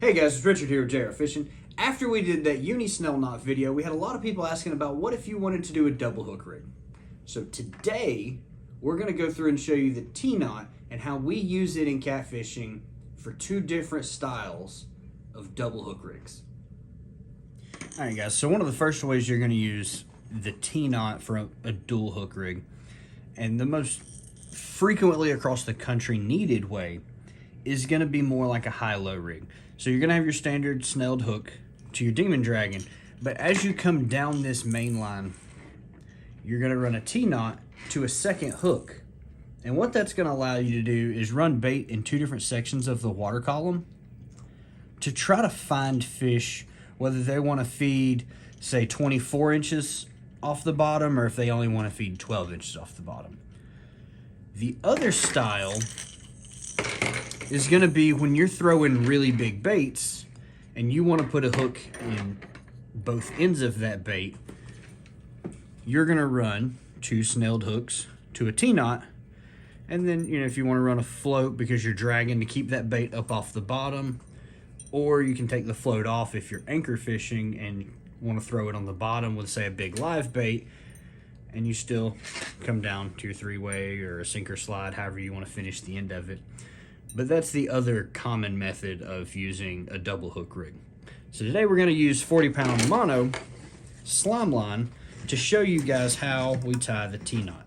Hey guys, it's Richard here with JayRFishing. After we did that uni snell knot video, we had a lot of people asking about what if you wanted to do a double hook rig. So today, we're going to go through and show you the T-knot and how we use it in catfishing for two different styles of double hook rigs. Alright guys, so one of the first ways you're going to use the T-knot for a dual hook rig, and the most frequently across the country needed way, is going to be more like a high-low rig. So you're going to have your standard snelled hook to your Demon Dragon, but as you come down this main line, you're going to run a T-knot to a second hook. And what that's going to allow you to do is run bait in two different sections of the water column to try to find fish, whether they want to feed, say, 24 inches off the bottom, or if they only want to feed 12 inches off the bottom. The other style is going to be when you're throwing really big baits and you want to put a hook in both ends of that bait. You're going to run two snelled hooks to a T-knot, and then, you know, if you want to run a float because you're dragging to keep that bait up off the bottom, or you can take the float off if you're anchor fishing and want to throw it on the bottom with, say, a big live bait, and you still come down to your three-way or a sinker slide, however you want to finish the end of it. But that's the other common method of using a double hook rig. So today we're going to use 40-pound mono slime line to show you guys how we tie the T-knot.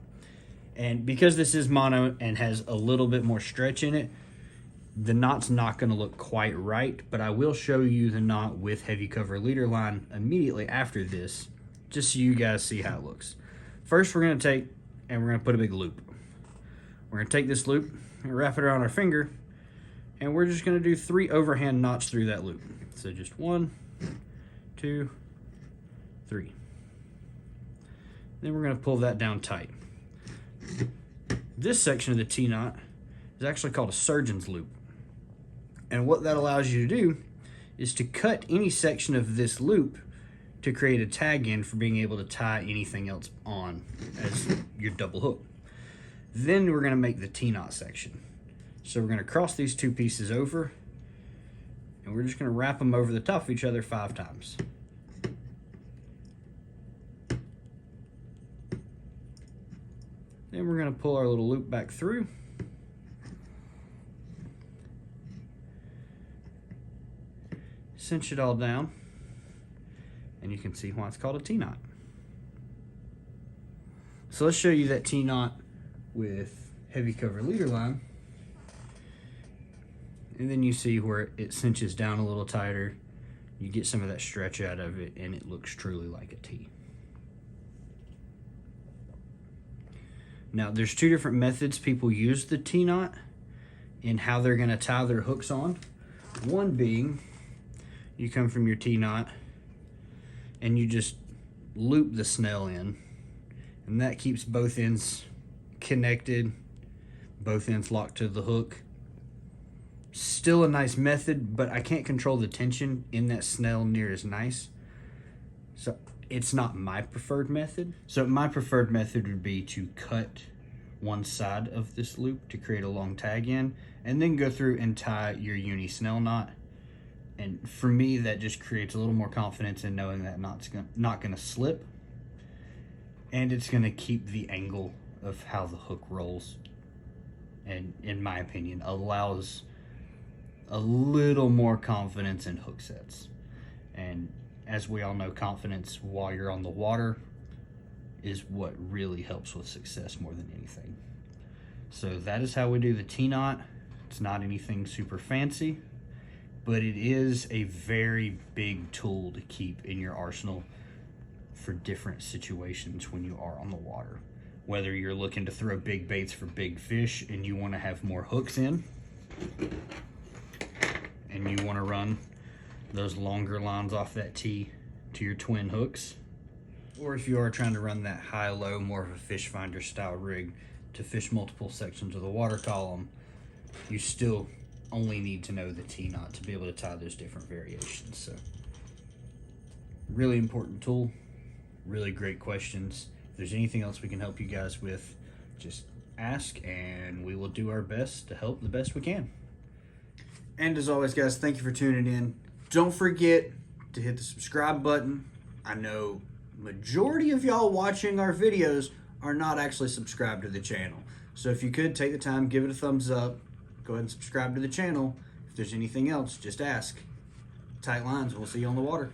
And because this is mono and has a little bit more stretch in it, the knot's not going to look quite right, but I will show you the knot with heavy cover leader line immediately after this, just so you guys see how it looks. First, we're going to take and we're going to put a big loop. We're going to take this loop and wrap it around our finger, and we're just going to do 3 overhand knots through that loop. So just 1, 2, 3. Then we're going to pull that down tight. This section of the T-knot is actually called a surgeon's loop. And what that allows you to do is to cut any section of this loop to create a tag in for being able to tie anything else on as your double hook. Then we're going to make the T-knot section. So we're going to cross these two pieces over, and we're just going to wrap them over the top of each other 5 times. Then we're going to pull our little loop back through. Cinch it all down, and you can see why it's called a T-knot. So let's show you that T-knot with heavy cover leader line, and then you see where it cinches down a little tighter. You get some of that stretch out of it, and it looks truly like a T. Now, there's 2 different methods people use the T-knot in how they're going to tie their hooks on. One being, you come from your T-knot and you just loop the snell in, and that keeps both ends connected, both ends locked to the hook. Still a nice method, but I can't control the tension in that snell near as nice, so it's not my preferred method. So my preferred method would be to cut one side of this loop to create a long tag in, and then go through and tie your uni snell knot. And for me, that just creates a little more confidence in knowing that knot's not going to slip, and it's going to keep the angle of how the hook rolls, and in my opinion allows a little more confidence in hook sets. And as we all know, confidence while you're on the water is what really helps with success more than anything. So that is how we do the T-knot. It's not anything super fancy, but it is a very big tool to keep in your arsenal for different situations when you are on the water. Whether you're looking to throw big baits for big fish and you want to have more hooks in, and you want to run those longer lines off that T to your twin hooks, or if you are trying to run that high-low, more of a fish finder style rig to fish multiple sections of the water column, you still only need to know the T-knot to be able to tie those different variations. So really important tool, really great questions. If there's anything else we can help you guys with, just ask and we will do our best to help the best we can. And as always, guys, thank you for tuning in. Don't forget to hit the subscribe button. I know majority of y'all watching our videos are not actually subscribed to the channel. So if you could take the time, give it a thumbs up, go ahead and subscribe to the channel. If there's anything else, just ask. Tight lines, we'll see you on the water.